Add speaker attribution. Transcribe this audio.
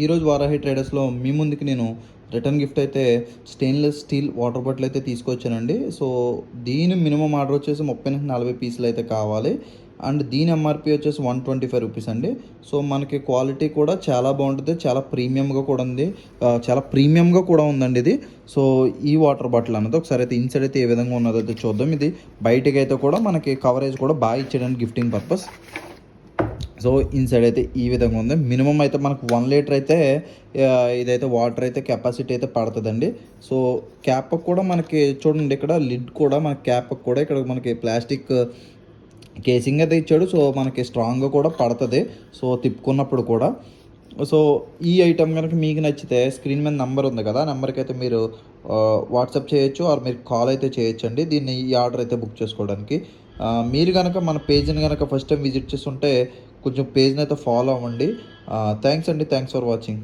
Speaker 1: ఈరోజు వారాహి ట్రేడర్స్లో మీ ముందుకి నేను రిటర్న్ గిఫ్ట్ అయితే స్టెయిన్లెస్ స్టీల్ వాటర్ బాటిల్ అయితే తీసుకొచ్చానండి. సో దీని మినిమం ఆర్డర్ వచ్చేసి 30-40 పీసులు అయితే కావాలి. అండ్ దీని ఎంఆర్పి వచ్చేసి 125 రూపీస్ అండి. సో మనకి క్వాలిటీ కూడా చాలా బాగుంటుంది, చాలా ప్రీమియంగా కూడా ఉంది, చాలా ప్రీమియంగా కూడా ఉందండి ఇది. సో ఈ వాటర్ బాటిల్ అన్నది ఒకసారి అయితే ఇన్సైడ్ అయితే ఏ విధంగా ఉన్నదో అయితే చూద్దాం. ఇది బయటకి అయితే కూడా మనకి కవరేజ్ కూడా బాగా ఇచ్చేయడానికి గిఫ్టింగ్ పర్పస్. సో ఇన్సైడ్ అయితే ఈ విధంగా ఉంది. మినిమం అయితే మనకు 1 లీటర్ అయితే ఇదైతే వాటర్ అయితే కెపాసిటీ అయితే పడుతుందండి. సో క్యాప్ కూడా మనకి చూడండి, ఇక్కడ లిడ్ కూడా మన క్యాప్ కూడా ఇక్కడ మనకి ప్లాస్టిక్ కేసింగ్ అయితే ఇచ్చాడు. సో మనకి స్ట్రాంగ్గా కూడా పడుతుంది సో తిప్పుకున్నప్పుడు కూడా. సో ఈ ఐటమ్ కనుక మీకు నచ్చితే స్క్రీన్ మీద నెంబర్ ఉంది కదా, నెంబర్కి అయితే మీరు వాట్సాప్ చేయొచ్చు ఆర్ మీరు కాల్ అయితే చేయొచ్చండి దీన్ని, ఈ ఆర్డర్ అయితే బుక్ చేసుకోవడానికి. మీరు కనుక మన పేజ్ని కనుక ఫస్ట్ టైం విజిట్ చేస్తుంటే కొంచెం పేజ్ని అయితే ఫాలో అవ్వండి. థ్యాంక్స్ అండి, థ్యాంక్స్ ఫర్ వాచింగ్.